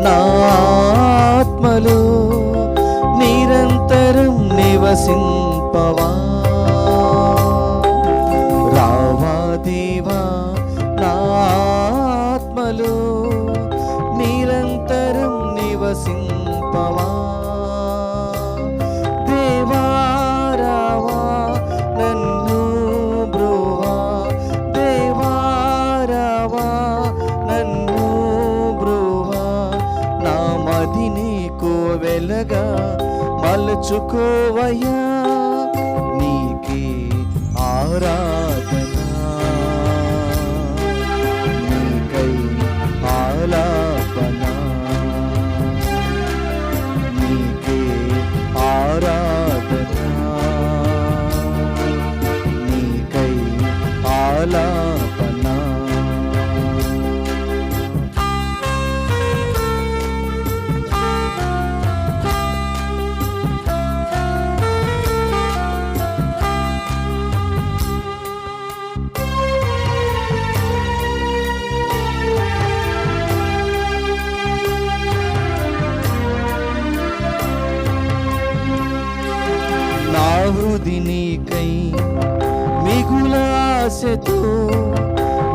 నా ఆత్మలో నిరంతరం నివసింపవా. రావా దేవా నా ఆత్మలో నిరంతరం నివసింపవా. దేవా రావా నన్ను బ్రోవా, దేవా రావా నన్ను బ్రోవా. నా మది నీకు వెలగా మలచుకోవయ్యా, నీకే ఆరాధన, నీకై ఆలాపన, నీకే ఆరాధన, నీకై ఆలాపన. నా హృది నీకై మిగుల ఆశతో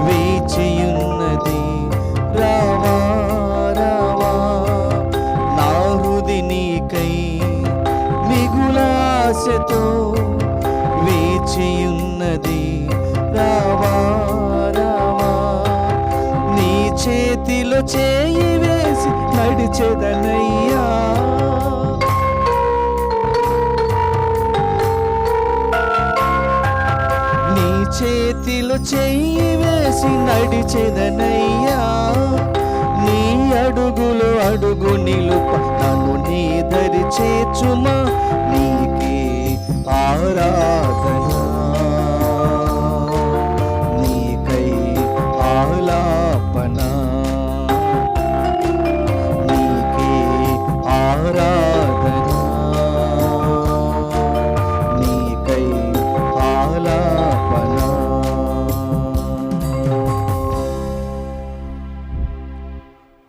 వేచియున్నది, రావా రావా. నా హృది నీకై మిగుల ఆశతో వేచియున్నది, రావా రావా. నీ చేతిలో చేయి వేసి నడిచెదనయ్యా, చేతిలో చెయ్యి వేసి నడిచెదనయ్యా. నీ అడుగులు అడుగు నిలుప నన్ను నీ దరి చేర్చుమా, నీకే ఆరాధన, నీకై ఆలాపన, నీకే ఆరాధన, నీకై ఆలాపన.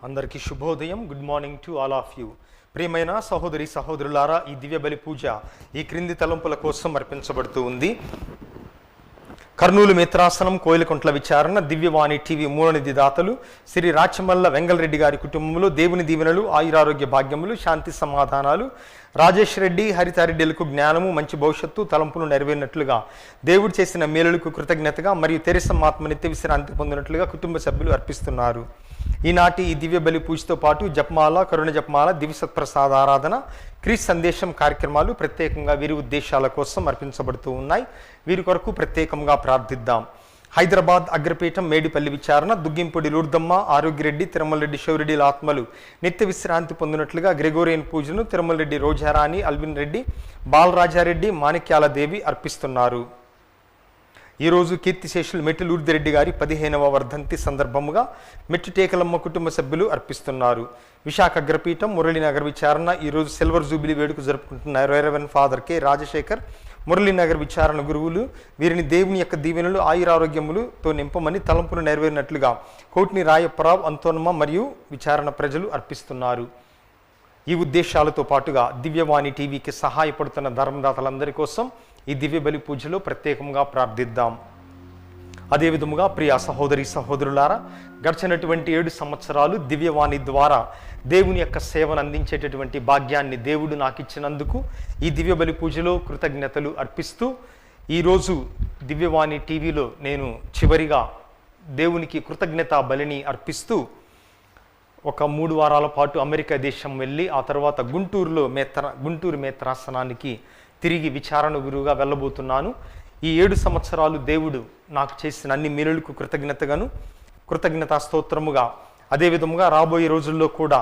అందరికీ శుభోదయం. Good morning to all of you. ప్రియమైన సహోదరి సహోదరులారా, ఈ దివ్య బలి పూజ ఈ క్రింది తలంపుల కోసం అర్పించబడుతూ ఉంది. కర్నూలు మిత్రాసనం, కోయిలకుంట్ల విచారణ, దివ్యవాణి టీవీ మూలనిధి దాతలు శ్రీ రాచమల్ల వెంగళరెడ్డి గారి కుటుంబంలో దేవుని దీవెనలు, ఆయురారోగ్య భాగ్యములు, శాంతి సమాధానాలు, రాజేష్ రెడ్డి హరితారెడ్డిలకు జ్ఞానము, మంచి భవిష్యత్తు, తలంపులు నెరవేరినట్లుగా, దేవుడు చేసిన మేలులకు కృతజ్ఞతగా మరియు తెరిసమ్మ ఆత్మ నిత్య విశ్రాంతి పొందినట్లుగా కుటుంబ సభ్యులు అర్పిస్తున్నారు. ఈనాటి ఈ దివ్య బలి పూజతో పాటు జపమాల, కరుణ జపమాల, దివ్య సత్ప్రసాద ఆరాధన, క్రీస్తు సందేశం కార్యక్రమాలు ప్రత్యేకంగా వీరి ఉద్దేశాల కోసం అర్పించబడుతూ ఉన్నాయి. వీరి కొరకు ప్రత్యేకంగా ప్రార్థిద్దాం. హైదరాబాద్ అగ్రపీఠం మేడిపల్లి విచారణ, దుగ్గింపొడి లూర్దమ్మ, ఆరోగ్యరెడ్డి, తిరుమలరెడ్డి శివరెడ్డిల ఆత్మలు నిత్య విశ్రాంతి పొందినట్లుగా గ్రెగోరియన్ పూజను తిరుమలరెడ్డి రోజారాణి, అల్విన్ రెడ్డి, బాలరాజారెడ్డి, మాణిక్యాల దేవి అర్పిస్తున్నారు. ఈరోజు కీర్తిశేషులు మెట్టి లూర్దిరెడ్డి గారి 15వ వర్ధంతి సందర్భముగా మెట్టి టేకలమ్మ కుటుంబ సభ్యులు అర్పిస్తున్నారు. విశాఖ అగ్రపీఠం మురళీనగర్ విచారణ ఈరోజు సిల్వర్ జూబిలీ వేడుక జరుపుకుంటున్న reverend father K Rajasekhar, Muralinagar విచారణ గురువులు వీరిని దేవుని యొక్క దీవెనలు, ఆయురారోగ్యములతో నింపమని తలంపులు నెరవేరినట్లుగా కోట్ని రాయప్పరావు, అంతోనమ్మ మరియు విచారణ ప్రజలు అర్పిస్తున్నారు. ఈ ఉద్దేశాలతో పాటుగా దివ్యవాణి టీవీకి సహాయపడుతున్న ధర్మదాతలందరి కోసం ఈ దివ్య బలి పూజలో ప్రత్యేకంగా ప్రార్థిద్దాం. అదేవిధముగా ప్రియ సహోదరి సహోదరులారా, గడిచినటువంటి 7 సంవత్సరాలు దివ్యవాణి ద్వారా దేవుని యొక్క సేవను అందించేటటువంటి భాగ్యాన్ని దేవుడు నాకు ఇచ్చినందుకు ఈ దివ్య బలి పూజలో కృతజ్ఞతలు అర్పిస్తూ, ఈరోజు దివ్యవాణి టీవీలో నేను చివరిగా దేవునికి కృతజ్ఞత బలిని అర్పిస్తూ ఒక 3 వారాల పాటు అమెరికా దేశం వెళ్ళి ఆ తర్వాత గుంటూరు మేత్రాసనానికి తిరిగి విచారణ గురువుగా వెళ్ళబోతున్నాను. ఈ 7 సంవత్సరాలు దేవుడు నాకు చేసిన అన్ని మేలులకు కృతజ్ఞతా స్తోత్రముగా, అదేవిధముగా రాబోయే రోజుల్లో కూడా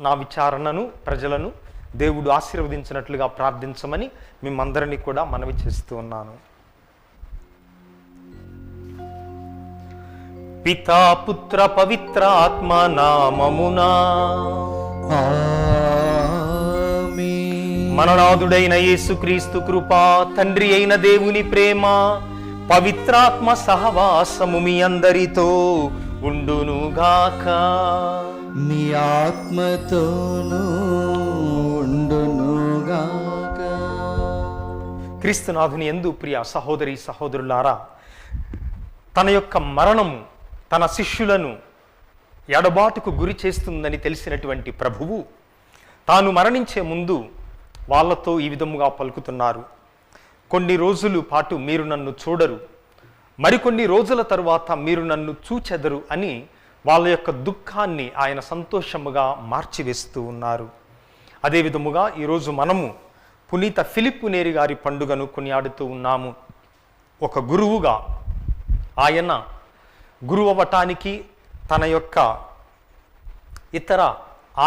నా విచారణను, ప్రజలను దేవుడు ఆశీర్వదించినట్లుగా ప్రార్థించమని మిమ్మందరినీ కూడా మనవి చేస్తూ ఉన్నాను. పితా పుత్ర పవిత్ర ఆత్మ నామమునా మననాథుడైన యేసుక్రీస్తు కృపా, తండ్రి అయిన దేవుని ప్రేమ, పవిత్రాత్మ సహవాసము మీ అందరితో ఉండునుగాక. మీ ఆత్మతోనూ ఉండునుగాక. క్రీస్తునాథుని యందు ప్రియ సహోదరి సహోదరులారా, తన యొక్క మరణము తన శిష్యులను ఎడబాటుకు గురి చేస్తుందని తెలిసినటువంటి ప్రభువు తాను మరణించే ముందు వాళ్ళతో ఈ విధముగా పలుకుతున్నారు. కొన్ని రోజుల పాటు మీరు నన్ను చూడరు, మరికొన్ని రోజుల తరువాత మీరు నన్ను చూచెదరు అని వాళ్ళ యొక్క దుఃఖాన్ని ఆయన సంతోషముగా మార్చివేస్తూ ఉన్నారు. అదే విధముగా ఈరోజు మనము పునీత ఫిలిప్పు నేరి గారి పండుగను కొనియాడుతూ ఉన్నాము. ఒక గురువుగా ఆయన గురువు అవ్వటానికి తన యొక్క ఇతర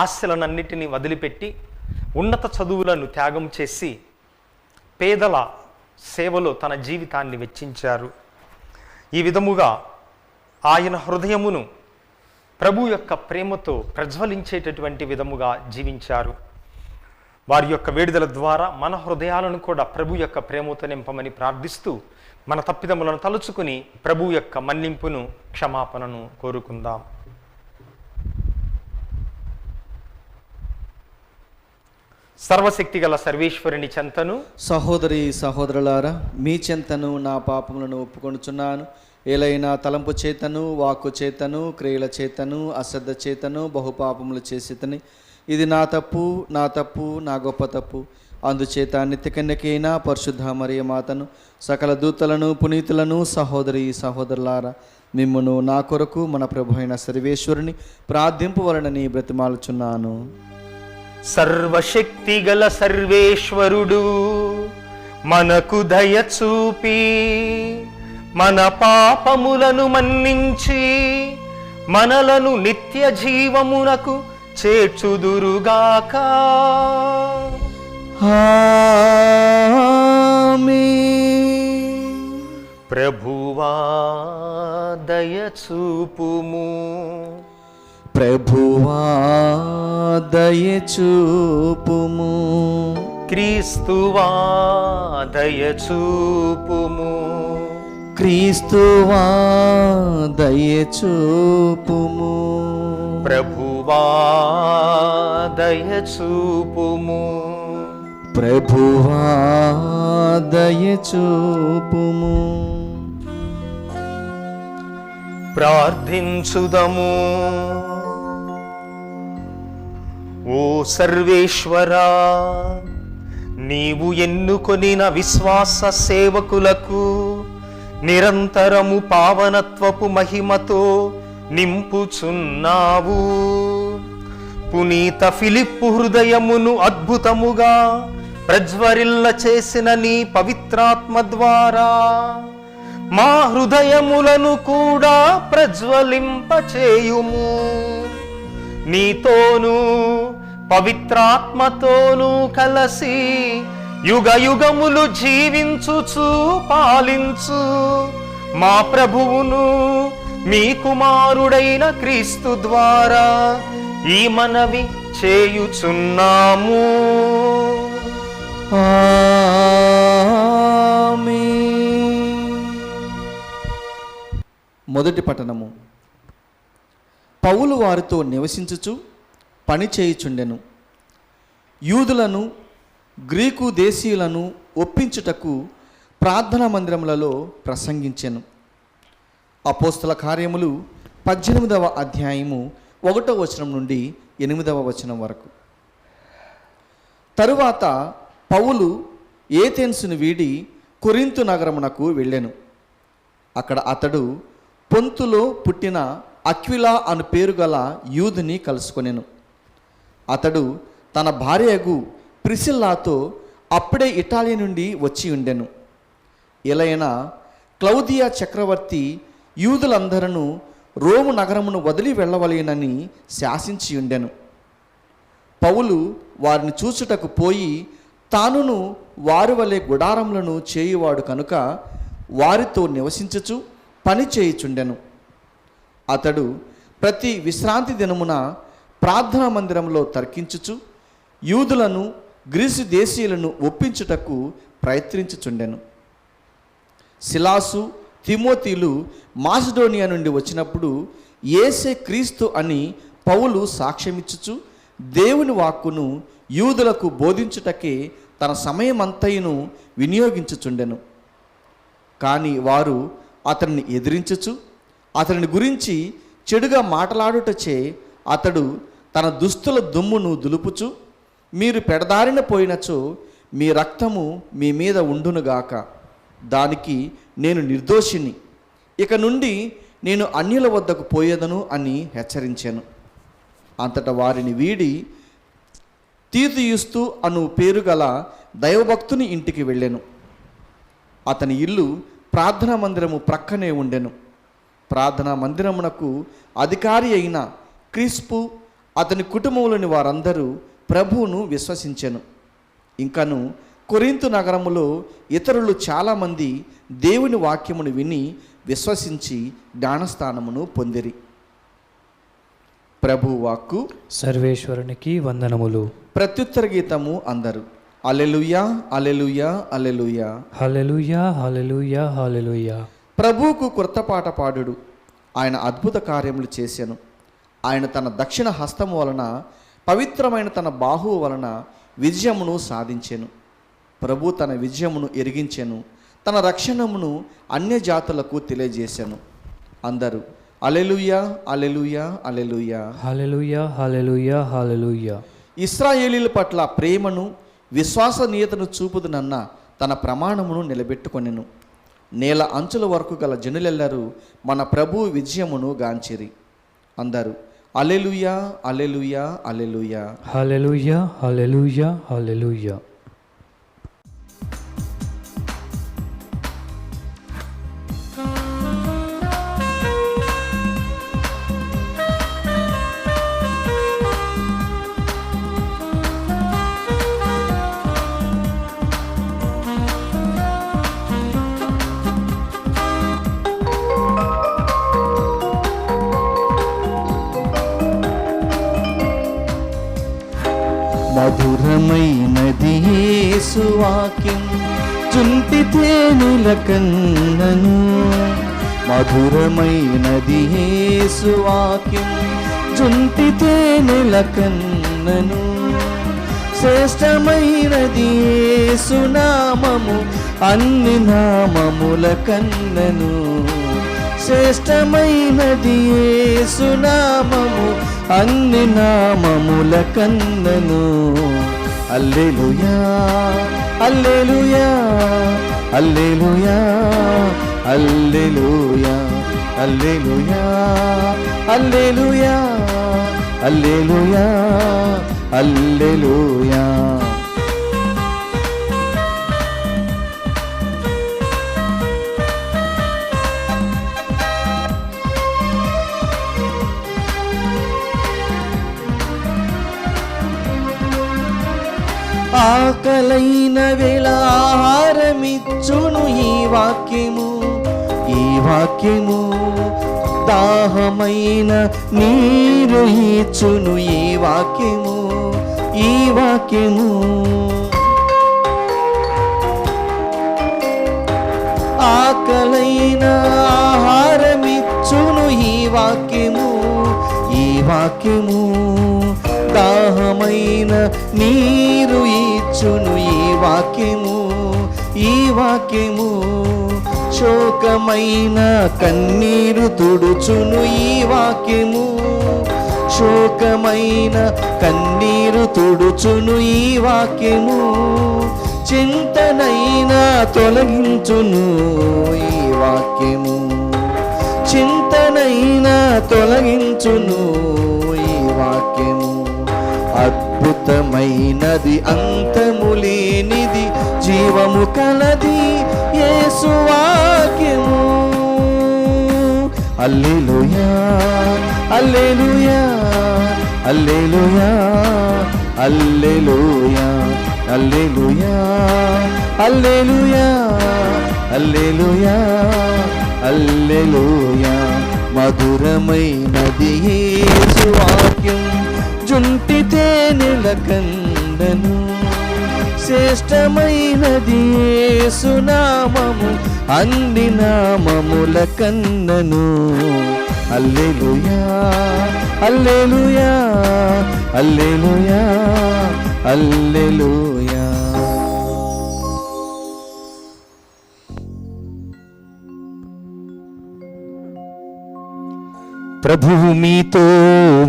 ఆశలనన్నిటినీ వదిలిపెట్టి ఉన్నత చదువులను త్యాగం చేసి పేదల సేవలో తన జీవితాన్ని వెచ్చించారు. ఈ విధముగా ఆయన హృదయమును ప్రభు యొక్క ప్రేమతో ప్రజ్వలించేటటువంటి విధముగా జీవించారు. వారి యొక్క వేడుదల ద్వారా మన హృదయాలను కూడా ప్రభు యొక్క ప్రేమతో నింపమని ప్రార్థిస్తూ మన తప్పిదములను తలుచుకుని ప్రభు యొక్క మన్నింపును క్షమాపణను కోరుకుందాం. సర్వశక్తిగల సర్వేశ్వరుని చెంతను, సహోదరి సహోదరులారా, మీ చెంతను నా పాపములను ఒప్పుకొనుచున్నాను. ఏలైనా తలంపు చేతను, వాక్కు చేతను, క్రియల చేతను, అశ్రద్ధ చేతను బహుపాపములు చేసితని. ఇది నా తప్పు, నా గొప్ప తప్పు. అందుచేత నిత్యకన్యకైన పరిశుద్ధ మరియ మాతను, సకల దూతలను, పునీతులను, సహోదరి సహోదరులారా, మిమ్మును నా కొరకు మన ప్రభు అయిన సర్వేశ్వరుని ప్రార్థింపవలనని బ్రతిమాలుచున్నాను. సర్వశక్తిగల సర్వేశ్వరుడు మనకు దయ చూపి మన పాపములను మన్నించి మనలను నిత్య జీవమునకు చేర్చుదురుగాక. ఆమేన్. ప్రభువా దయ చూపుము, ప్రభువా దయ చూపుము. క్రీస్తువా దయ చూపుము, క్రీస్తువా దయ చూపుము. ప్రభువా దయ చూపుము, ప్రభువా దయ చూపుము. ప్రార్థించుదము. ఓ సర్వేశ్వరా, నీవు ఎన్నుకొనిన విశ్వాస సేవకులకు నిరంతరము పావనత్వపు మహిమతో నింపుచున్నావు. పునీత ఫిలిప్పు హృదయమును అద్భుతముగా ప్రజ్వరిల్ల చేసిన నీ పవిత్రాత్మ ద్వారా మా హృదయములను కూడా ప్రజ్వలింపచేయుము. నీతోనూ పవిత్రాత్మతోనూ కలసి యుగ యుగములు జీవించుచు పాలించు మా ప్రభువును మీ కుమారుడైన క్రీస్తు ద్వారా ఈ మనవి చేయుచున్నాము. ఆమేన్. మొదటి పట్టణము. పౌలు వారితో నివసించుచు పని చేయుచుండెను. యూదులను గ్రీకు దేశీయులను ఒప్పించుటకు ప్రార్థనా మందిరములలో ప్రసంగించెను. అపోస్తల కార్యములు 18వ అధ్యాయము 1వ వచనం నుండి 8వ వచనం వరకు. తరువాత పౌలు ఏథెన్సును వీడి కొరింతు నగరమునకు వెళ్ళెను. అక్కడ అతడు పొంతులో పుట్టిన అక్విలా అను పేరు గల యూదుని కలుసుకొనెను. అతడు తన భార్యగు ప్రిసిల్లాతో అప్పుడే ఇటాలీ నుండి వచ్చి ఉండెను. ఎలైనా క్లౌదియా చక్రవర్తి యూదులందరూ రోము నగరమును వదిలి వెళ్ళవలేనని శాసించి ఉండెను. పౌలు వారిని చూచుటకు పోయి తానును వారి వలె గుడారములను చేయువాడు కనుక వారితో నివసించుచు పని చేయుచుండెను. అతడు ప్రతి విశ్రాంతి దినమున ప్రార్థనా మందిరంలో తర్కించుచు యూదులను గ్రీసు దేశీయులను ఒప్పించుటకు ప్రయత్నించుచుండెను. సిలాసు, తిమోతీలు మాసిడోనియా నుండి వచ్చినప్పుడు యేసే క్రీస్తు అని పౌలు సాక్ష్యమిచ్చుచు దేవుని వాక్కును యూదులకు బోధించుటకే తన సమయమంతయును వినియోగించుచుండెను. కానీ వారు అతన్ని ఎదిరించుచు అతని గురించి చెడుగా మాట్లాడుటచే అతడు తన దుస్తుల దుమ్మును దులుపుచు, మీరు పెడదారిన పోయినచో మీ రక్తము మీ మీద ఉండునుగాక, దానికి నేను నిర్దోషిని, ఇక నుండి నేను అన్యుల వద్దకు పోయేదను అని హెచ్చరించాను. అంతటా వారిని వీడి తీతుయుస్తు అను పేరు గల దైవభక్తుని ఇంటికి వెళ్ళాను. అతని ఇల్లు ప్రార్థనా మందిరము ప్రక్కనే ఉండెను. ప్రార్థనా మందిరమునకు అధికారి అయిన క్రిస్పు అతని కుటుంబంలోని వారందరూ ప్రభువును విశ్వసించెను. ఇంకను కొరింథు నగరములో ఇతరులు చాలామంది దేవుని వాక్యమును విని విశ్వసించి జ్ఞానస్థానమును పొందిరి. ప్రభు వాక్కు. సర్వేశ్వరునికి వందనములు. ప్రత్యుత్తర గీతము అందరు హల్లెలూయా హల్లెలూయా హల్లెలూయా హల్లెలూయా హల్లెలూయా హల్లెలూయా. ప్రభువుకు కృత పాట పాడుడు, ఆయన అద్భుత కార్యములు చేశాను. ఆయన తన దక్షిణ హస్తము వలన పవిత్రమైన తన బాహువు వలన విజయమును సాధించెను. ప్రభు తన విజయమును ఎరిగించెను, తన రక్షణమును అన్య జాతులకు తెలియజేశాను. అందరూ హల్లెలూయా హల్లెలూయా హల్లెలూయా హల్లెలూయా హల్లెలూయా హల్లెలూయా. ఇశ్రాయేలీల పట్ల ప్రేమను విశ్వసనీయతను చూపుదునన్న తన ప్రమాణమును నిలబెట్టుకొనెను. నేల అంచుల వరకు గల జనులెల్లరూ మన ప్రభు విజయమును గాంచిరి. అందరూ హల్లెలూయా హల్లెలూయా హల్లెలూయా హల్లెలూయా హల్లెలూయా హల్లెలూయా. మధురమైనది యేసు వాక్యం చుంటి తేనెల కన్నను. మధురమైనది యేసు వాక్యం చుంటి తేనెల కన్నను. శ్రేష్టమైనది యేసు నామము అన్ని నామముల కన్నను. శ్రేష్టమైనది యేసు నామము అన్ని నామముల కన్నను. హల్లెలూయా హల్లెలూయా హల్లెలూయా హల్లెలూయా హల్లెలూయా హల్లెలూయా హల్లెలూయా హల్లెలూయా. ఆకలైన వేళ ఆహారమిచ్చును ఈ వాక్యము, ఈ వాక్యము. దాహమైన నీరు ఇచ్చును ఈ వాక్యము, ఈ వాక్యము. ఆకలైన ఆహారమిచ్చును ఈ వాక్యము, ఈ వాక్యము. దాహమైన నీరు ఇచ్చును ఈ వాక్యము, ఈ వాక్యము. శోకమైన కన్నీరు తుడుచును ఈ వాక్యము, శోకమైన కన్నీరు తుడుచును ఈ వాక్యము. చింతనైనా తొలగించును ఈ వాక్యము, చింతనైనా తొలగించును ఈ వాక్యము. అద్భుతమైనది అంతములేనిది జీవము కలది యేసు వాక్యము. హల్లెలూయా హల్లెలూయా హల్లెలూయా హల్లెలూయా హల్లెలూయా హల్లెలూయా హల్లెలూయా హల్లెలూయా. మధురమైనది యేసు వాక్యం జుంటి తేనెల కందను. శ్రేష్టమైనది యేసు నామము అన్ని నామముల కన్నను. హల్లెలూయా హల్లెలూయా హల్లెలూయా హల్లెలూయా. ప్రభువు మీతో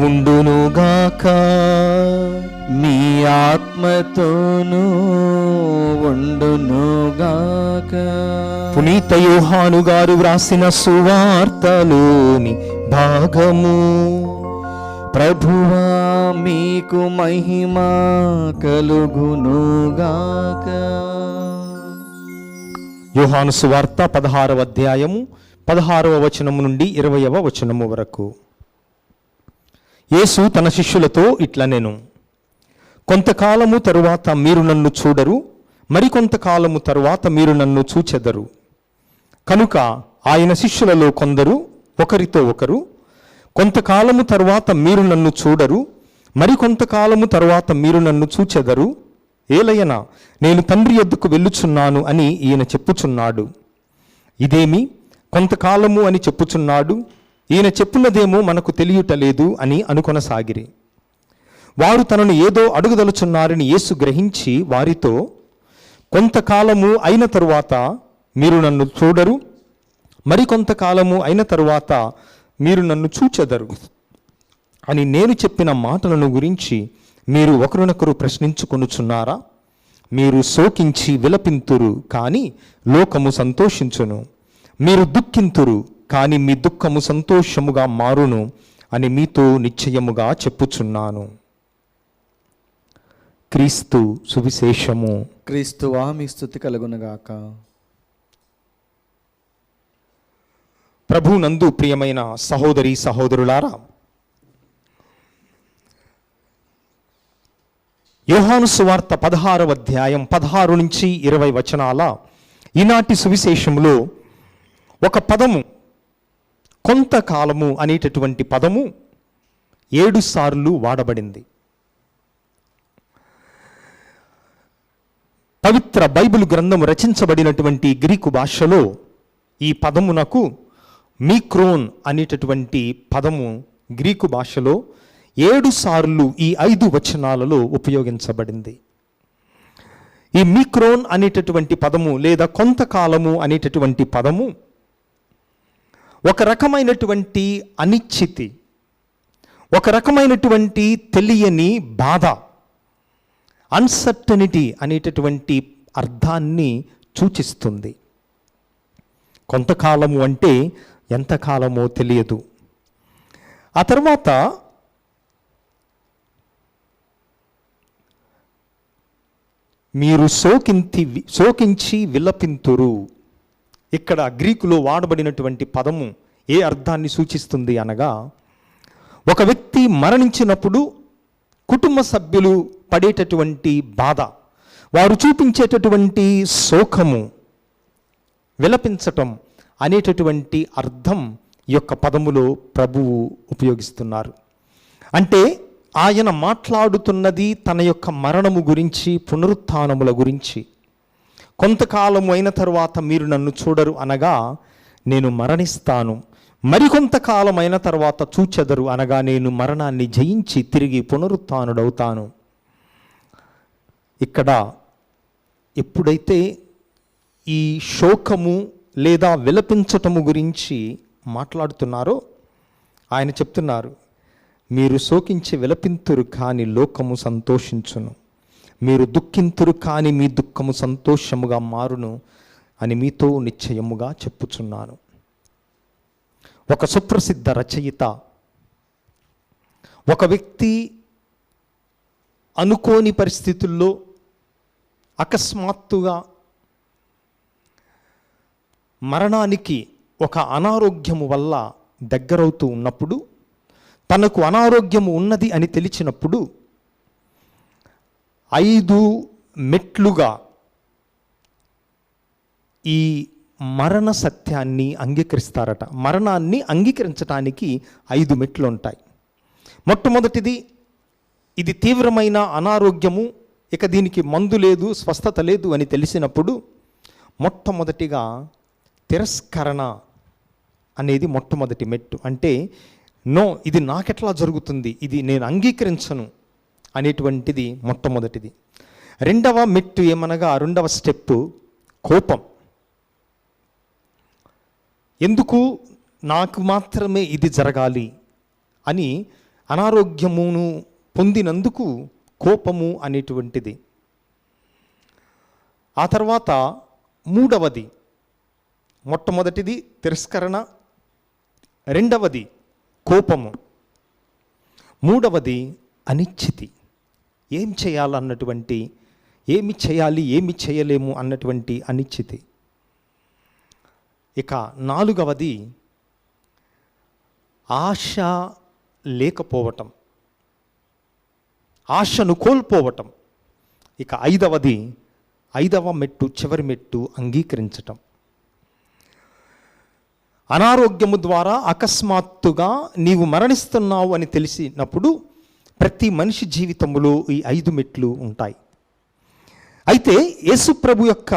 ఉండునుగాక, మీ ఆత్మతోనూ ఉండునుగాక. పునీత యోహాను గారు వ్రాసిన సువార్తలోని భాగము. ప్రభువా మీకు మహిమ కలుగునుగాక. యోహాను సువార్త 16వ అధ్యాయము 16వ వచనము నుండి 20వ వచనము వరకు. యేసు తన శిష్యులతో ఇట్లనెను, కొంతకాలము తరువాత మీరు నన్ను చూడరు, మరికొంతకాలము తరువాత మీరు నన్ను చూచెదరు. కనుక ఆయన శిష్యులలో కొందరు ఒకరితో ఒకరు, కొంతకాలము తరువాత మీరు నన్ను చూడరు, మరికొంతకాలము తరువాత మీరు నన్ను చూచెదరు, ఏలయన నేను తండ్రి యొద్దకు వెళ్ళుచున్నాను అని ఈయన చెప్పుచున్నాడు. ఇదేమి కొంతకాలము అని చెప్పుచున్నాడు, ఈయన చెప్పున్నదేమో మనకు తెలియటలేదు అని అనుకొనసాగిరి. వారు తనను ఏదో అడుగుదలుచున్నారని యేసు గ్రహించి వారితో, కొంతకాలము అయిన తరువాత మీరు నన్ను చూడరు, మరికొంతకాలము అయిన తరువాత మీరు నన్ను చూచెదరు అని నేను చెప్పిన మాటలను గురించి మీరు ఒకరినొకరు ప్రశ్నించుకొనుచున్నారా? మీరు శోకించి విలపింతురు, కానీ లోకము సంతోషించును. మీరు దుఃఖింతురు, కానీ మీ దుఃఖము సంతోషముగా మారును అని మీతో నిశ్చయముగా చెప్పుచున్నాను. క్రీస్తు సువిశేషము. క్రీస్తువా మీ స్తుతి కలుగునుగాక. ప్రభు నందు ప్రియమైన సహోదరి సహోదరులారా, యోహాను సువార్త 16వ అధ్యాయం 16 నుంచి 20 వచనాల ఈనాటి సువిశేషములో ఒక పదము, కొంతకాలము అనేటటువంటి పదము 7 సార్లు వాడబడింది. పవిత్ర బైబిల్ గ్రంథము రచించబడినటువంటి గ్రీకు భాషలో ఈ పదమునకు మీక్రోన్ అనేటటువంటి పదము గ్రీకు భాషలో 7 సార్లు ఈ 5 వచనాలలో ఉపయోగించబడింది. ఈ మీక్రోన్ అనేటటువంటి పదము లేదా కొంతకాలము అనేటటువంటి పదము ఒక రకమైనటువంటి అనిశ్చితి, ఒక రకమైనటువంటి తెలియని బాధ, అన్సర్టనిటీ అనేటటువంటి అర్థాన్ని సూచిస్తుంది. కొంతకాలము అంటే ఎంతకాలమో తెలియదు. ఆ తర్వాత మీరు శోకించి విలపింతురు. ఇక్కడ గ్రీకులో వాడబడినటువంటి పదము ఏ అర్థాన్ని సూచిస్తుంది అనగా, ఒక వ్యక్తి మరణించినప్పుడు కుటుంబ సభ్యులు పడేటటువంటి బాధ, వారు చూపించేటటువంటి శోకము, విలపించటం అనేటటువంటి అర్థం ఈ యొక్క పదములో ప్రభువు ఉపయోగిస్తున్నారు. అంటే ఆయన మాట్లాడుతున్నది తన యొక్క మరణము గురించి, పునరుత్థానముల గురించి. కొంతకాలము అయిన తరువాత మీరు నన్ను చూడరు అనగా నేను మరణిస్తాను, మరికొంతకాలం అయిన తర్వాత చూచెదరు అనగా నేను మరణాన్ని జయించి తిరిగి పునరుత్థానుడవుతాను. ఇక్కడ ఎప్పుడైతే ఈ శోకము లేదా విలపించటము గురించి మాట్లాడుతున్నారో ఆయన చెప్తున్నారు, మీరు శోకించి విలపింతురు కానీ లోకము సంతోషించును, మీరు దుఃఖింతురు కానీ మీ దుఃఖము సంతోషముగా మారును అని మీతో నిశ్చయముగా చెప్పుచున్నాను. ఒక సుప్రసిద్ధ రచయిత, ఒక వ్యక్తి అనుకోని పరిస్థితుల్లో అకస్మాత్తుగా మరణానికి ఒక అనారోగ్యము వల్ల దగ్గరవుతూ ఉన్నప్పుడు, తనకు అనారోగ్యము ఉన్నది అని తెలిసినప్పుడు 5 మెట్లుగా ఈ మరణ సత్యాన్ని అంగీకరిస్తారట. మరణాన్ని అంగీకరించడానికి 5 మెట్లు ఉంటాయి. మొట్టమొదటిది, ఇది తీవ్రమైన అనారోగ్యము, ఇక దీనికి మందు లేదు, స్వస్థత లేదు అని తెలిసినప్పుడు మొట్టమొదటిగా తిరస్కరణ అనేది మొట్టమొదటి మెట్టు. అంటే నో, ఇది నాకెట్లా జరుగుతుంది, ఇది నేను అంగీకరించను అనేటువంటిది మొట్టమొదటిది. రెండవ మెట్టు ఏమనగా, రెండవ స్టెప్పు కోపం. ఎందుకు నాకు మాత్రమే ఇది జరగాలి అని అనారోగ్యమును పొందినందుకు కోపము అనేటువంటిది. ఆ తర్వాత మూడవది, మొట్టమొదటిది తిరస్కరణ, రెండవది కోపము, మూడవది అనిశ్చితి. ఏం చేయాలన్నటువంటి, ఏమి చేయాలి ఏమి చేయలేము అన్నటువంటి అనిశ్చితి. ఇక నాలుగవది ఆశ లేకపోవటం, ఆశను కోల్పోవటం. ఇక ఐదవ మెట్టు, చివరి మెట్టు అంగీకరించటం. అనారోగ్యము ద్వారా అకస్మాత్తుగా నీవు మరణిస్తున్నావు అని తెలిసినప్పుడు ప్రతి మనిషి జీవితంలో ఈ 5 మెట్లు ఉంటాయి. అయితే యేసుప్రభు యొక్క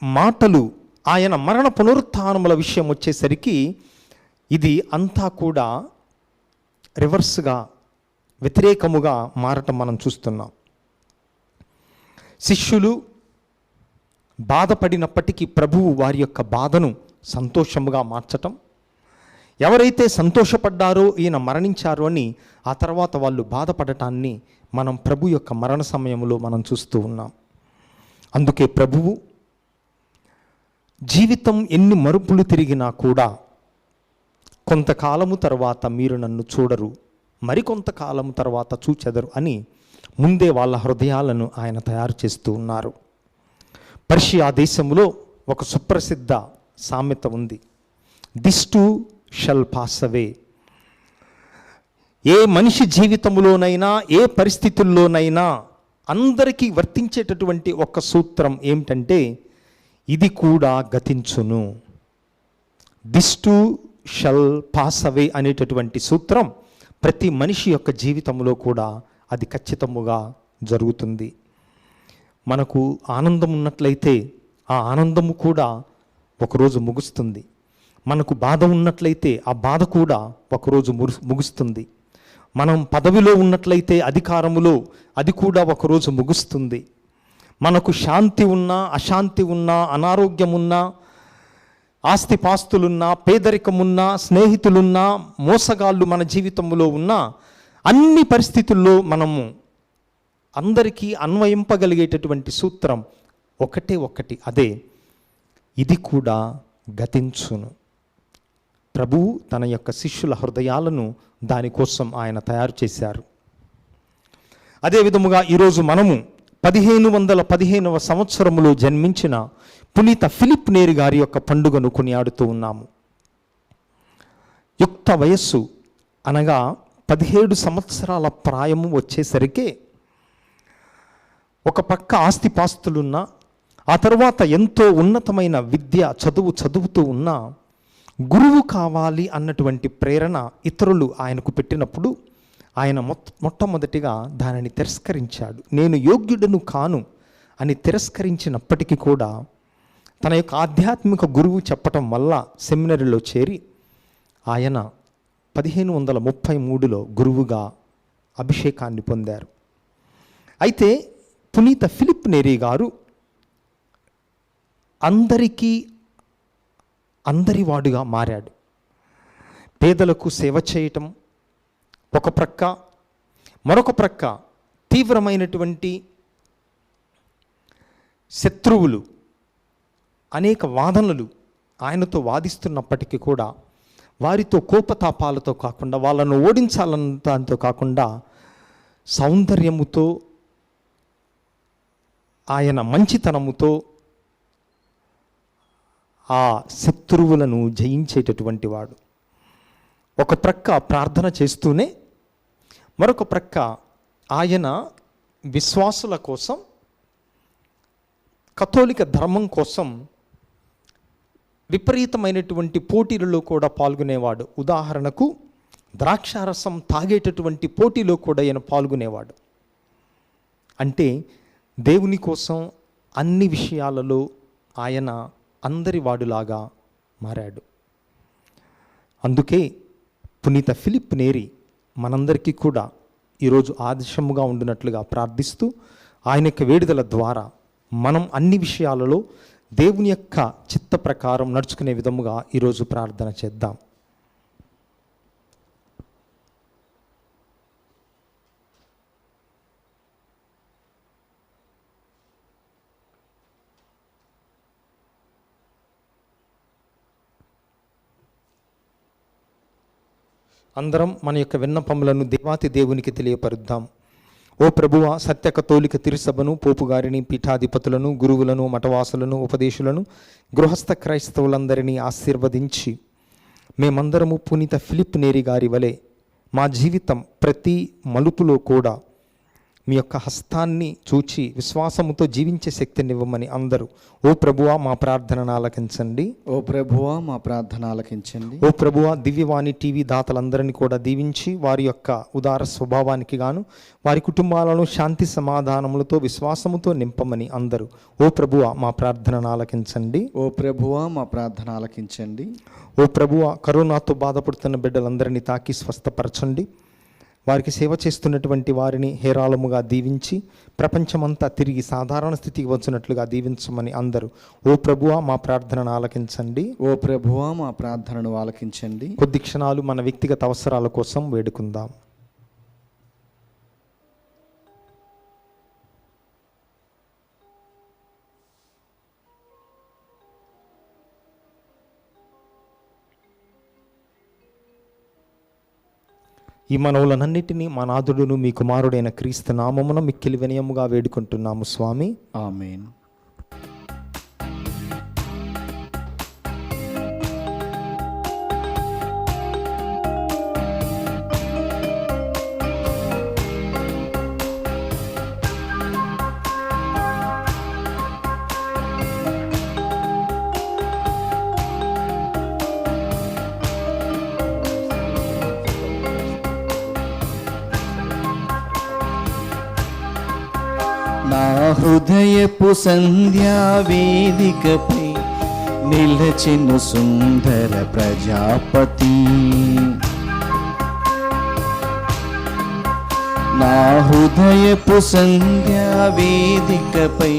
మాటలు, ఆయన మరణ పునరుత్థానముల విషయం వచ్చేసరికి ఇది అంతా కూడా రివర్స్గా, వ్యతిరేకముగా మారటం మనం చూస్తున్నాం. శిష్యులు బాధపడినప్పటికీ ప్రభువు వారి యొక్క బాధను సంతోషముగా మార్చటం. ఎవరైతే సంతోషపడ్డారో ఈయన మరణించారో అని ఆ తర్వాత వాళ్ళు బాధపడటాన్ని మనం ప్రభు యొక్క మరణ సమయంలో మనం చూస్తూ ఉన్నాం. అందుకే ప్రభువు జీవితం ఎన్ని మరుపులు తిరిగినా కూడా కొంతకాలము తర్వాత మీరు నన్ను చూడరు, మరికొంతకాలము తర్వాత చూచెదరు అని ముందే వాళ్ళ హృదయాలను ఆయన తయారు చేస్తూ ఉన్నారు. పర్షియా దేశంలో ఒక సుప్రసిద్ధ సామెత ఉంది, this too shall pass away. ఏ మనిషి జీవితంలోనైనా, ఏ పరిస్థితుల్లోనైనా అందరికీ వర్తించేటటువంటి ఒక సూత్రం ఏమిటంటే, ఇది కూడా గతించును. This too shall pass away అనేటటువంటి సూత్రం ప్రతి మనిషి యొక్క జీవితంలో కూడా అది ఖచ్చితముగా జరుగుతుంది. మనకు ఆనందం ఉన్నట్లయితే ఆ ఆనందము కూడా ఒకరోజు ముగుస్తుంది. మనకు బాధ ఉన్నట్లయితే ఆ బాధ కూడా ఒకరోజు ముగుస్తుంది. మనం పదవిలో ఉన్నట్లయితే, అధికారములో, అది కూడా ఒకరోజు ముగుస్తుంది. మనకు శాంతి ఉన్నా, అశాంతి ఉన్నా, అనారోగ్యం ఉన్నా, ఆస్తిపాస్తులున్నా, పేదరికమున్నా, స్నేహితులున్నా, మోసగాళ్ళు మన జీవితంలో ఉన్నా, అన్ని పరిస్థితుల్లో మనము అందరికీ అన్వయింపగలిగేటటువంటి సూత్రం ఒకటి, అదే ఇది కూడా గతించును. ప్రభువు తన యొక్క శిష్యుల హృదయాలను దానికోసం ఆయన తయారు చేశారు. అదే విధముగా ఈరోజు మనము 1515వ సంవత్సరములో జన్మించిన పునీత ఫిలిప్ నేరి గారి యొక్క పండుగను కొనియాడుతూ ఉన్నాము. యుక్త వయస్సు అనగా 17 సంవత్సరాల ప్రాయము వచ్చేసరికి ఒక పక్క ఆస్తిపాస్తులున్నా, ఆ తర్వాత ఎంతో ఉన్నతమైన విద్య చదువుతూ ఉన్నా, గురువు కావాలి అన్నటువంటి ప్రేరణ ఇతరులు ఆయనకు పెట్టినప్పుడు ఆయన మొట్టమొదటిగా దానిని తిరస్కరించాడు. నేను యోగ్యుడను కాను అని తిరస్కరించినప్పటికీ కూడా తన యొక్క ఆధ్యాత్మిక గురువు చెప్పటం వల్ల సెమినరీలో చేరి ఆయన 1533లో గురువుగా అభిషేకాన్ని పొందారు. అయితే పునీత ఫిలిప్ నేరి గారు అందరివాడుగా మారాడు. పేదలకు సేవ చేయటం ఒక ప్రక్క, మరొక ప్రక్క తీవ్రమైనటువంటి శత్రువులు అనేక వాదనలు ఆయనతో వాదిస్తున్నప్పటికీ కూడా వారితో కోపతాపాలతో కాకుండా, వాళ్ళను ఓడించాలన్న దాంతో కాకుండా, సౌందర్యముతో, ఆయన మంచితనముతో ఆ శత్రువులను జయించేటటువంటి వాడు. ఒక ప్రక్క ప్రార్థన చేస్తూనే మరొక ప్రక్క ఆయన విశ్వాసుల కోసం, కథోలిక ధర్మం కోసం విపరీతమైనటువంటి పోటీలలో కూడా పాల్గొనేవాడు. ఉదాహరణకు ద్రాక్షారసం తాగేటటువంటి పోటీలో కూడా ఆయన పాల్గొనేవాడు. అంటే దేవుని కోసం అన్ని విషయాలలో ఆయన అందరి వాడులాగా మారాడు. అందుకే పునీత ఫిలిప్ నేరి మనందరికీ కూడా ఈరోజు ఆదర్శముగా ఉండినట్లుగా ప్రార్థిస్తూ ఆయన యొక్క వేడుదల ద్వారా మనం అన్ని విషయాలలో దేవుని యొక్క చిత్త ప్రకారం నడుచుకునే విధముగా ఈరోజు ప్రార్థన చేద్దాం. అందరం మన యొక్క విన్నపములను దేవాతి దేవునికి తెలియపరుద్దాం. ఓ ప్రభువ, సత్య కథోలిక తిరుసభను, పోపుగారిని, పీఠాధిపతులను, గురువులను, మఠవాసులను, ఉపదేశులను, గృహస్థ క్రైస్తవులందరినీ ఆశీర్వదించి మేమందరము పునీత ఫిలిప్ నేరి గారి వలె మా జీవితం ప్రతి మలుపులో కూడా మీ యొక్క హస్తాన్ని చూచి విశ్వాసముతో జీవించే శక్తిని ఇవ్వమని అందరూ ఓ ప్రభువా మా ప్రార్థనను ఆలకించండి. ఓ ప్రభువా మా ప్రార్థన ఆలకించండి. ఓ ప్రభువా, దివ్యవాణి టీవీ దాతలందరినీ కూడా దీవించి వారి యొక్క ఉదార స్వభావానికి గాను వారి కుటుంబాలను శాంతి సమాధానములతో విశ్వాసముతో నింపమని అందరూ ఓ ప్రభువా మా ప్రార్థనను ఆలకించండి. ఓ ప్రభువా మా ప్రార్థన ఆలకించండి. ఓ ప్రభువా, కరోనాతో బాధపడుతున్న బిడ్డలందరినీ తాకి స్వస్థపరచండి. వారికి సేవ చేస్తున్నటువంటి వారిని హేరాళముగా దీవించి ప్రపంచమంతా తిరిగి సాధారణ స్థితికి వచ్చినట్లుగా దీవించమని అందరూ ఓ ప్రభువా మా ప్రార్థనను ఆలకించండి. ఓ ప్రభువా మా ప్రార్థనను ఆలకించండి. కొద్ది క్షణాలు మన వ్యక్తిగత అవసరాల కోసం వేడుకుందాం. ఈ మనవులనన్నిటినీ మా నాథుడును మీ కుమారుడైన క్రీస్తు నామమున మిక్కిలి వినయముగా వేడుకుంటున్నాము స్వామి. ఆమేన్. నా హృదయపు సంధ్యా వేదికపై నిలచెను సుందర ప్రజాపతి. నా హృదయపు సంధ్యా వేదికపై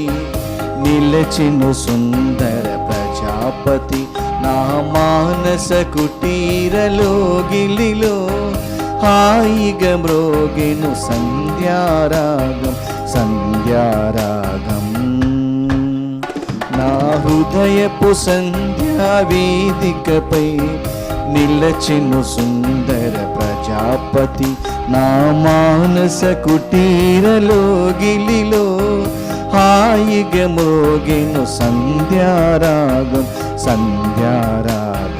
నిలచెను సుందర ప్రజాపతి. నా మానస కుటీరలో గిలిలో హాయిగా మ్రోగెను సంధ్యారాగం సంధ్యారాగం. నా హృదయపు సంధ్యా వేదికపై నిలచెను సుందర ప్రజాపతి. నా మానస కుటీరలో గిలిలో హాయిగా మోగెను సంధ్యారాగం సంధ్యారాగం.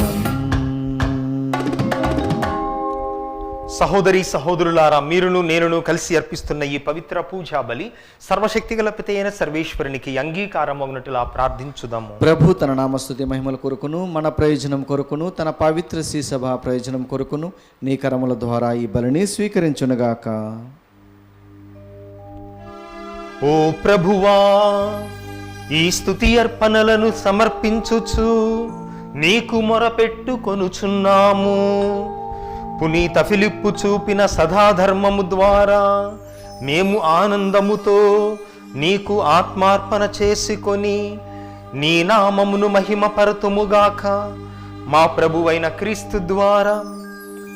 సహోదరి సహోదరులారా, మీరును నేనును కలిసి అర్పిస్తున్న ఈ పవిత్ర పూజా బలి సర్వశక్తిగల పిత అయిన సర్వేశ్వరునికి అంగీకారమగునట్లుగా ప్రార్థించుదాము. ప్రభు తన నామస్తుతి మహిమల కొరకును మన ప్రయోజనం కొరకును తన పవిత్ర శ్రీ సభ ప్రయోజనం కొరకును నీ కరముల ద్వారా ఈ బలిని స్వీకరించునుగాక. ఓ ప్రభువా, ఈ స్తుతి అర్పణలను సమర్పించుచు నీకు మొరపెట్టుకొనుచున్నాము. పునీత ఫిలిప్పు చూపిన సదాధర్మము ద్వారా మేము ఆనందముతో నీకు ఆత్మార్పణ చేసుకొని నీ నామమును మహిమపరతుముగాక. మా ప్రభువైన క్రీస్తు ద్వారా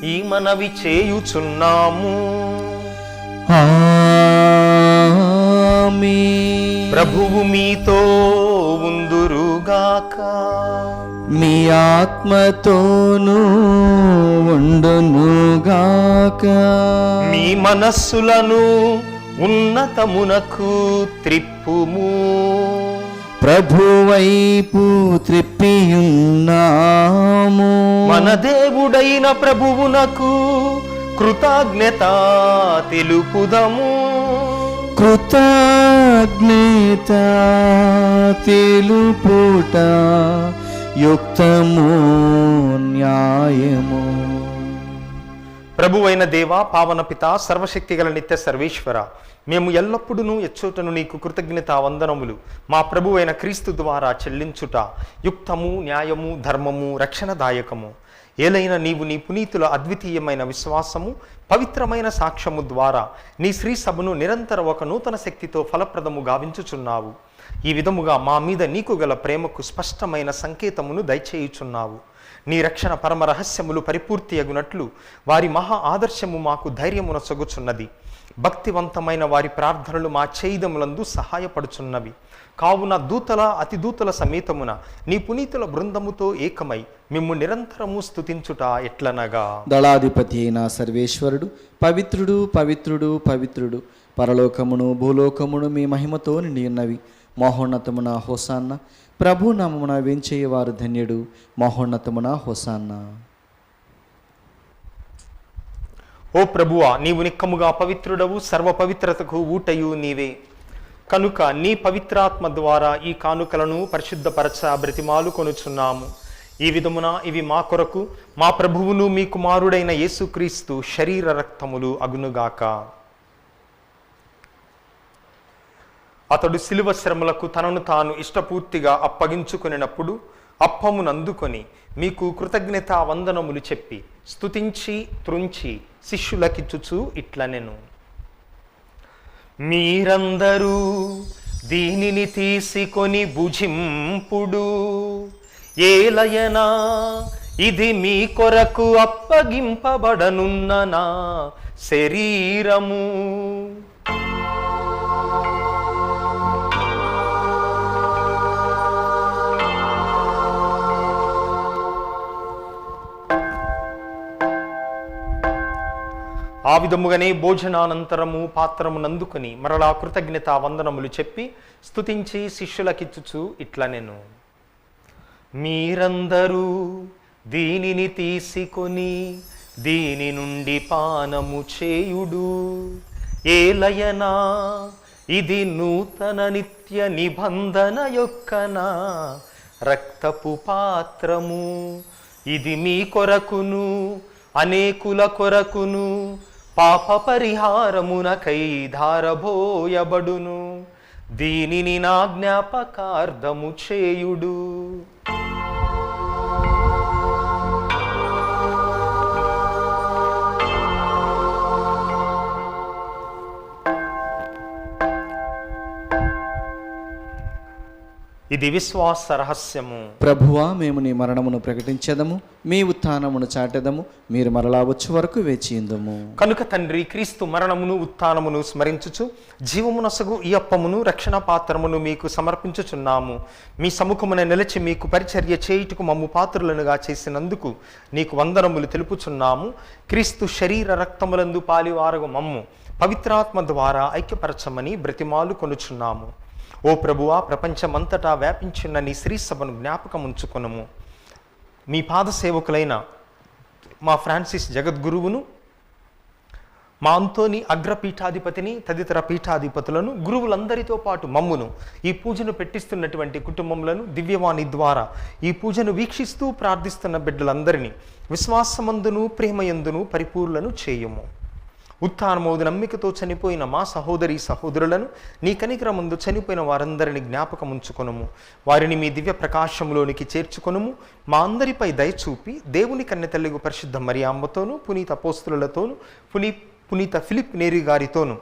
ఈ మనవి చేయుచున్నాము. ఆమేన్. ప్రభువు మీతో ఉందురుగాక. మీ ఆత్మతోనూ ఉండునుగాక. మీ మనస్సులను ఉన్నతమునకు త్రిప్పుము. ప్రభువైపు త్రిప్పియున్నాము. మన దేవుడైన ప్రభువునకు కృతజ్ఞత తెలుపుదము. కృతజ్ఞత తెలుపుట యుక్తము న్యాయము. ప్రభువైన దేవా, పావన పిత, సర్వశక్తిగల నిత్య సర్వేశ్వర, మేము ఎల్లప్పుడూ ఎచ్చోటను నీకు కృతజ్ఞత వందనములు మా ప్రభువైన క్రీస్తు ద్వారా చెల్లించుట యుక్తము న్యాయము ధర్మము రక్షణదాయకము. ఏలైనా నీవు నీ పునీతుల అద్వితీయమైన విశ్వాసము పవిత్రమైన సాక్ష్యము ద్వారా నీ శ్రీ సభను నిరంతర ఒక నూతన శక్తితో ఫలప్రదము గావించుచున్నావు. ఈ విధముగా మా మీద నీకు గల ప్రేమకు స్పష్టమైన సంకేతమును దయచేయుచున్నావు. నీ రక్షణ పరమ రహస్యములు పరిపూర్తి అగునట్లు వారి మహా ఆదర్శము మాకు ధైర్యమున సొగుచున్నది. భక్తివంతమైన వారి ప్రార్థనలు మా చేయిదములందు సహాయపడుచున్నవి. కావున దూతల అతిదూతల సమేతమున నీ పునీతుల బృందముతో ఏకమై మిమ్ము నిరంతరము స్తుతించుట ఎట్లనగా, దళాధిపతి అయిన సర్వేశ్వరుడు పవిత్రుడు పవిత్రుడు పవిత్రుడు, పరలోకమును భూలోకమును మీ మహిమతో నిండి ఉన్నవి. మహోన్నతమున హోసాన్న, ప్రభు నామమున వేంచేయవారు ధన్యుడు. మహోన్నతమున హోసాన్న. ఓ ప్రభువా, నీవు నిక్కముగా పవిత్రుడవు, సర్వ పవిత్రతకు ఊటయు నీవే. కనుక నీ పవిత్రాత్మ ద్వారా ఈ కానుకలను పరిశుద్ధపరచ బ్రతిమాలు కొనుచున్నాము. ఈ విధమున ఇవి మా కొరకు మా ప్రభువును మీ కుమారుడైన యేసుక్రీస్తు శరీర రక్తములు అగునుగాక. అతడు శిలువ శ్రమలకు తనను తాను ఇష్టపూర్తిగా అప్పగించుకొనినప్పుడు అప్పమునందుకొని మీకు కృతజ్ఞతా వందనములు చెప్పి స్తుతించి త్రుంచి శిష్యులకిచ్చుచు ఇట్లనెను, మీరందరూ దీనిని తీసుకొని భుజింపుడు. ఏలయనా ఇది మీ కొరకు అప్పగింపబడనున్న నా శరీరము. ఆ విధముగానే భోజనానంతరము పాత్రమునందుకొని మరలా కృతజ్ఞత వందనములు చెప్పి స్తుతించి శిష్యులకిచ్చుచు ఇట్లనెను, మీరందరూ దీనిని తీసుకొని దీని నుండి పానము చేయుడు. ఏలయనా ఇది నూతన నిత్య నిబంధన యొక్క నా రక్తపు పాత్రము. ఇది మీ కొరకును అనేకుల కొరకును పాప పరిహారమునకై ధారబోయబడును. దీనిని నా జ్ఞాపకార్థము చేయుడు. ఇది విశ్వాస రహస్యము. ప్రభువా, మేము నీ మరణమును ప్రకటించెదము, మీ ఉత్థానమును చాటెదము, మీరు మరలా వచ్చే వరకు వేచియుందుము. కనుక తండ్రి, క్రీస్తు మరణమును ఉత్థానమును స్మరించుచు జీవమునసగు ఈ అప్పమును రక్షణ పాత్రమును మీకు సమర్పించుచున్నాము. మీ సముఖమున నిలిచి మీకు పరిచర్య చేయుటకు మమ్ము పాత్రులనుగా చేసినందుకు నీకు వందనములు తెలుపుచున్నాము. క్రీస్తు శరీర రక్తములందు పాలివారగు మమ్ము పవిత్రాత్మ ద్వారా ఐక్యపరచమని బ్రతిమాలు కొనుచున్నాము. ఓ ప్రభువా, ప్రపంచమంతటా వ్యాపించిన నీ శ్రీ సభను జ్ఞాపకం ఉంచుకొనుము. మీ పాద సేవకులైన మా ఫ్రాన్సిస్ జగద్గురువును, మా అంతోని అగ్రపీఠాధిపతిని, తదితర పీఠాధిపతులను, గురువులందరితో పాటు మమ్మును, ఈ పూజను పెట్టిస్తున్నటువంటి కుటుంబములను దివ్యవాణి ద్వారా ఈ పూజను వీక్షిస్తూ ప్రార్థిస్తున్న బిడ్డలందరినీ విశ్వాసమందును ప్రేమయందును పరిపూర్ణను చేయుము. ఉత్థానమోదు నమ్మికతో చనిపోయిన మా సహోదరి సహోదరులను, నీ కనికరమందు చనిపోయిన వారందరిని జ్ఞాపకం ఉంచుకొనుము. వారిని మీ దివ్య ప్రకాశంలోనికి చేర్చుకొనుము. మా అందరిపై దయచూపి దేవుని కన్నెతల్లి పరిశుద్ధ మరియామ్మతోనూ, పునీత అపోస్తులతోనూ, పునీత ఫిలిప్ నేరి గారితోనూ,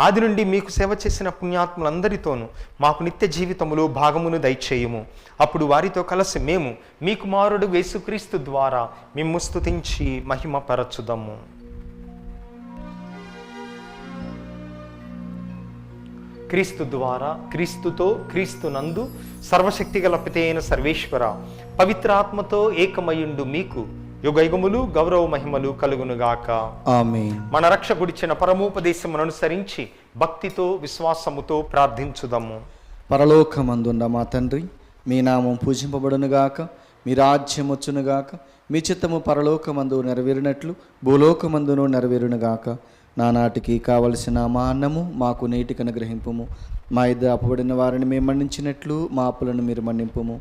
ఆది నుండి మీకు సేవ చేసిన పుణ్యాత్ములందరితోనూ మాకు నిత్య జీవితములో భాగమును దయచేయుము. అప్పుడు వారితో కలిసి మేము మీ కుమారుడు యేసుక్రీస్తు ద్వారా మిమ్ము స్తుతించి మహిమపరచుదము. క్రీస్తు ద్వారా, క్రీస్తుతో, క్రీస్తునందు సర్వశక్తిగల పిత అయిన సర్వేశ్వర పవిత్రాత్మతో ఏకమయుండు మీకు యుగయుగములు గౌరవ మహిమలు కలుగునుగాక. ఆమేన్. మన రక్షకుడిచ్చిన పరమోపదేశమును అనుసరించి భక్తితో విశ్వాసముతో ప్రార్థించుదము. పరలోకమందున్న మా తండ్రి, మీ నామం పూజింపబడునుగాక, మీ రాజ్యం వచ్చునుగాక, మీ చిత్తము పరలోకమందు నెరవేరినట్లు భూలోకమందును నెరవేరునుగాక. నానాటికి కావలసిన మా అన్నము మాకు నేటికి అనుగ్రహింపుము. మా ఇద్దరు అప్పబడిన వారిని మేము మన్నించినట్లు మా అప్పులను మీరు మన్నింపుము.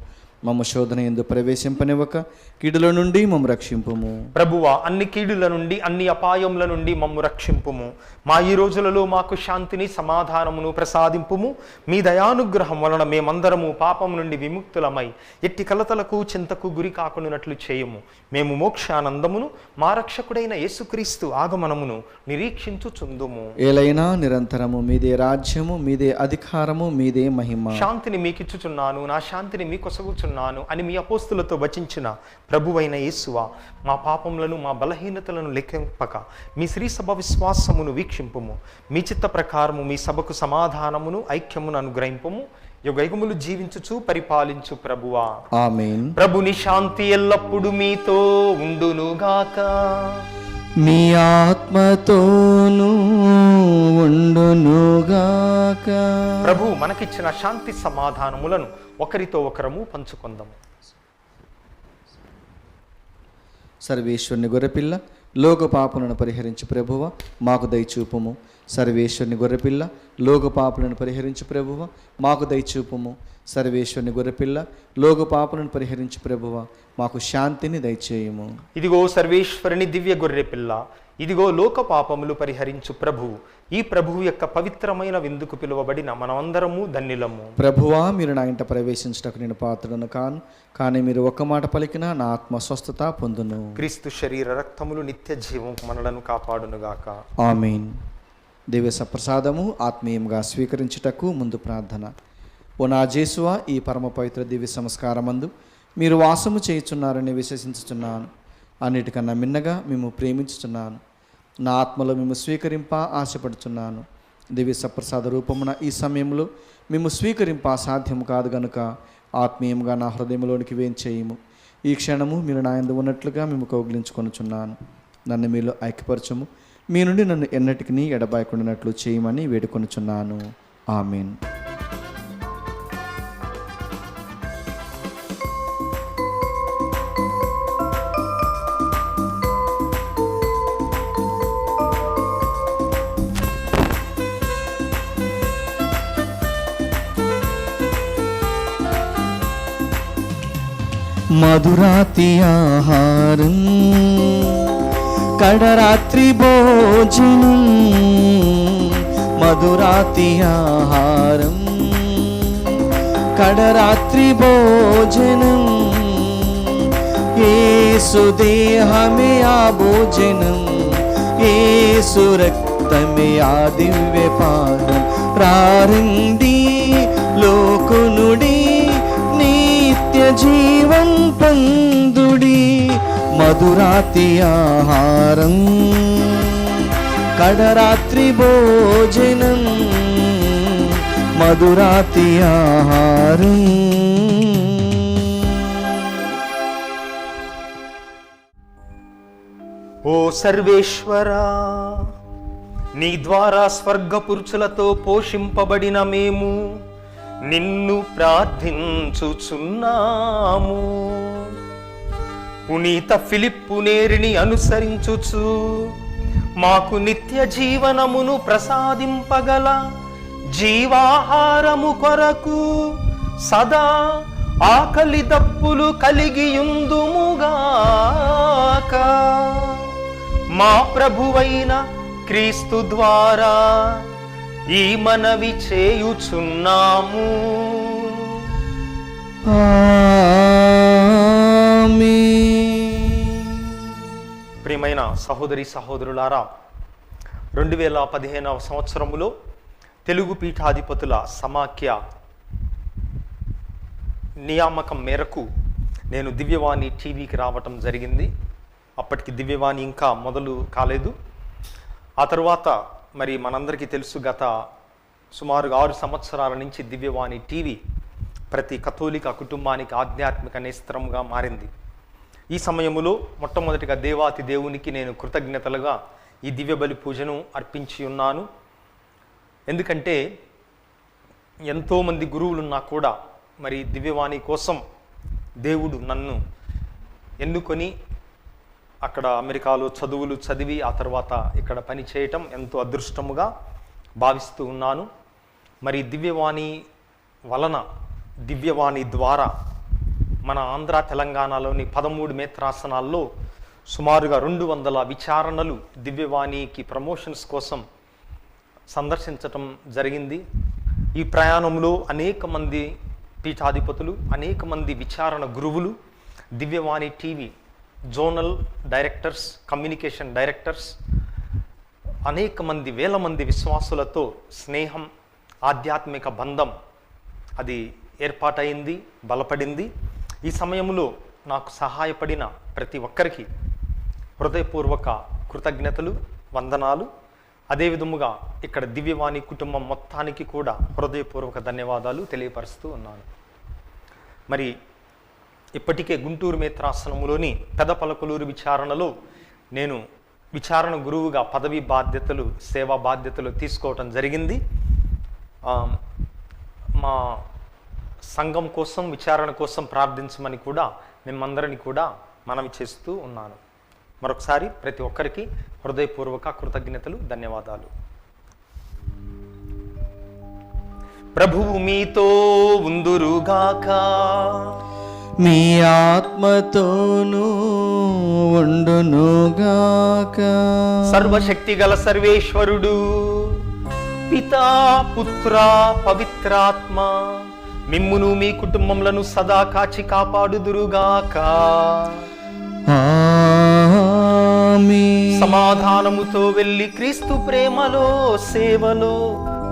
మమ్మ శోధన యందు ప్రవేశింపనివ్వక కీడుల నుండి మమ్మ రక్షింపుము. ప్రభువా, అన్ని కీడుల నుండి అన్ని అపాయముల నుండి మమ్ము రక్షింపుము. మా ఈ రోజులలో మాకు శాంతిని సమాధానమును ప్రసాదింపుము. మీ దయానుగ్రహం వలన మేమందరము పాపం నుండి విముక్తులమై ఎట్టి కలతలకు చింతకు గురి కాకుండానట్లు చేయుము. మేము మోక్షానందమును మా రక్షకుడైన యేసుక్రీస్తు ఆగమనమును నిరీక్షించుచుందుము. ఏలైనా నిరంతరము మీదే రాజ్యము, మీదే అధికారము, మీదే మహిమ. శాంతిని మీకిచ్చుచున్నాను, నా శాంతిని మీకొసగుచున్నాను అని మీ అపోస్తులతో వచించిన ప్రభువైన యేసువా, మా పాపములను మా బలహీనతలను లెక్కింపక మీ శ్రీ సభ విశ్వాసమును వీక్షింపుము. మీ చిత్త ప్రకారము మీ సభకు సమాధానమును ఐక్యమును అనుగ్రహింపుము. యుగయుగములు జీవించుచు పరిపాలించు ప్రభువా, ఆమేన్. ప్రభుని శాంతి ఎల్లప్పుడు మీతో ఉండునుగాక. మీ ఆత్మతోనూ ఉండునుగాక. ప్రభు మనకిచ్చిన శాంతి సమాధానములను ఒకరితో ఒకరము పంచుకొందాము. సర్వేశ్వరుని గొర్రెపిల్ల, లోక పాపలను పరిహరించు ప్రభువ మాకు దయచూపుము. సర్వేశ్వరుని గొర్రెపిల్ల, లోక పాపలను పరిహరించు ప్రభువ మాకు దయచూపుము. సర్వేశ్వరుని గొర్రెపిల్ల, లోక పాపలను పరిహరించు ప్రభువ మాకు శాంతిని దయచేయము. ఇదిగో సర్వేశ్వరుని దివ్య గొర్రె పిల్ల, ఇదిగో లోక పాపములు పరిహరించు ప్రభువు. ఈ ప్రభువు యొక్క పవిత్రమైన విందుకు పిలువబడిన మనమందరము ధన్యులము. ప్రభువా, మీరు నా ఇంట ప్రవేశించటకు నేను పాత్రను కాను, కానీ మీరు ఒక్క మాట పలికినా నా ఆత్మ స్వస్థత పొందును. క్రీస్తు శరీర రక్తములు నిత్య జీవం మనలను కాపాడునుగాక. ఆమేన్. దివ్య సప్రసాదము ఆత్మీయంగా స్వీకరించుటకు ముందు ప్రార్థన. ఓ నా జేసువా, ఈ పరమ పవిత్ర దివ్య సంస్కారమందు మీరు వాసము చేయుచున్నారని విశ్వసించుచున్నాను. అన్నిటికన్నా మిన్నగా మేము ప్రేమించుచున్నాను. నా ఆత్మలో మేము స్వీకరింప ఆశపడుచున్నాను. దివ్య సప్రసాద రూపమున ఈ సమయంలో మేము స్వీకరింప సాధ్యం కాదు గనుక ఆత్మీయంగా నా హృదయంలోనికి వేంచేయము. ఈ క్షణము మీరు నా యందు ఉన్నట్లుగా మేము కౌగిలించుకొనుచున్నాను. నన్ను మీలో ఐక్యపరచము. మీ నుండి నన్ను ఎన్నటికీ ఎడబాయకుండానట్లు చేయమని వేడుకొనుచున్నాను. ఆమేన్. మధురాతి ఆహారం, కడరాత్రి భోజనం. మధురాతి ఆహారం, కడరాత్రి భోజనం. యేసు దేహమే ఆ భోజనం, యేసు రక్తమే ఆ దివ్య పానం. రారండి లోకునుడి, నిత్య జీవం పొందుడి. మధురాతి ఆహారం, కడరాత్రి భోజనం. మధురాతి ఆహారం. ఓ సర్వేశ్వరా, నీ ద్వారా స్వర్గపురుషులతో పోషింపబడిన మేము నిన్ను ప్రార్థించుచున్నాము. పునీత ఫిలిప్పు నేరిని అనుసరించుచు మాకు నిత్య జీవనమును ప్రసాదింపగల జీవాహారము కొరకు సదా ఆకలి దప్పులు కలిగియుందుముగాక. మా ప్రభువైన క్రీస్తు ద్వారా ఈ మనవి చేయుచున్నాము. ప్రియమైన సహోదరి సహోదరులారా, 2015వ సంవత్సరములో తెలుగు పీఠాధిపతుల సమాఖ్య నియామకం మేరకు నేను దివ్యవాణి టీవీకి రావటం జరిగింది. అప్పటికి దివ్యవాణి ఇంకా మొదలు కాలేదు. ఆ తర్వాత మరి మనందరికీ తెలుసు, గత సుమారుగా 6 సంవత్సరాల నుంచి దివ్యవాణి టీవీ ప్రతి కథోలిక కుటుంబానికి ఆధ్యాత్మిక నేస్త్రంగా మారింది. ఈ సమయంలో మొట్టమొదటిగా దేవాతి దేవునికి నేను కృతజ్ఞతలుగా ఈ దివ్య బలి పూజను అర్పించి ఉన్నాను. ఎందుకంటే ఎంతోమంది గురువులున్నా కూడా మరి దివ్యవాణి కోసం దేవుడు నన్ను ఎన్నుకొని అక్కడ అమెరికాలో చదువులు చదివి ఆ తర్వాత ఇక్కడ పని చేయటం ఎంతో అదృష్టముగా భావిస్తూ ఉన్నాను. మరి దివ్యవాణి వలన, దివ్యవాణి ద్వారా మన ఆంధ్ర తెలంగాణలోని 13 మేత్రాసనాల్లో సుమారుగా 200 విచారణలు దివ్యవాణికి ప్రమోషన్స్ కోసం సందర్శించటం జరిగింది. ఈ ప్రయాణంలో అనేక మంది పీఠాధిపతులు, అనేక మంది విచారణ గురువులు, Divyavani TV zonal directors, communication directors, అనేక మంది, వేల మంది విశ్వాసులతో స్నేహం, ఆధ్యాత్మిక బంధం అది ఏర్పాటైంది, బలపడింది. ఈ సమయంలో నాకు సహాయపడిన ప్రతి ఒక్కరికి హృదయపూర్వక కృతజ్ఞతలు, వందనాలు. అదేవిధముగా ఇక్కడ దివ్యవాణి కుటుంబం మొత్తానికి కూడా హృదయపూర్వక ధన్యవాదాలు తెలియపరుస్తూ ఉన్నాను. మరి ఇప్పటికే గుంటూరు మేత్రాసనములోని పెదపలకలూరు విచారణలో నేను విచారణ గురువుగా పదవి బాధ్యతలు, సేవా బాధ్యతలు తీసుకోవటం జరిగింది. మా సంఘం కోసం, విచారణ కోసం ప్రార్థించమని కూడా మిమ్మందరిని కూడా మనవి చేస్తూ ఉన్నాను. మరొకసారి ప్రతి ఒక్కరికి హృదయపూర్వక కృతజ్ఞతలు, ధన్యవాదాలు. ప్రభువు మీతో ఉందురుగాక. మీ ఆత్మతోనూ ఉండునుగాక. సర్వశక్తి గల సర్వేశ్వరుడు పితా, పుత్ర, పవిత్రాత్మ మిమ్మును మీ కుటుంబములను సదా కాచి కాపాడుదురుగాక. ఆమేన్. సమాధానముతో వెళ్ళి క్రీస్తు ప్రేమలో, సేవలో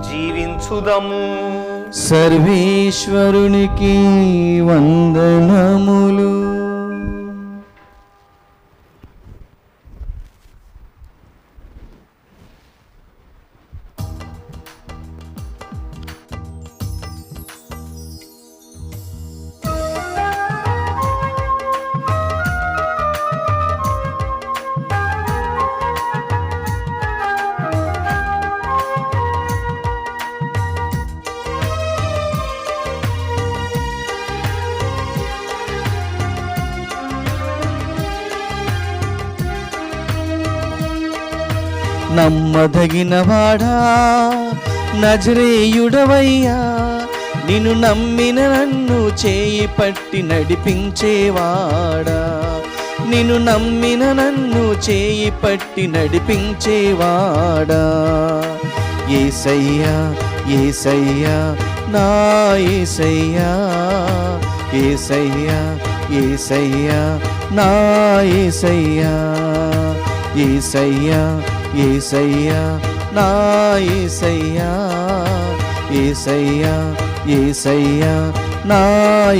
జీవించుదము. సర్వేశ్వరునికి వందనములు. నమ్మదగినవాడా, నజరేయుడవయ్యా, నిన్ను నమ్మిన నన్ను చేయి పట్టి నడిపించేవాడా, నిన్ను నమ్మిన నన్ను చేయి పట్టి నడిపించేవాడా. యేసయ్యా, యేసయ్యా, నా యేసయ్యా, యేసయ్యా, యేసయ్యా, నా యేసయ్యా, యేసయ్యా, యేసయ్యా, నా యేసయ్యా, యేసయ్యా, యేసయ్యా, నా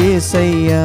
యేసయ్యా.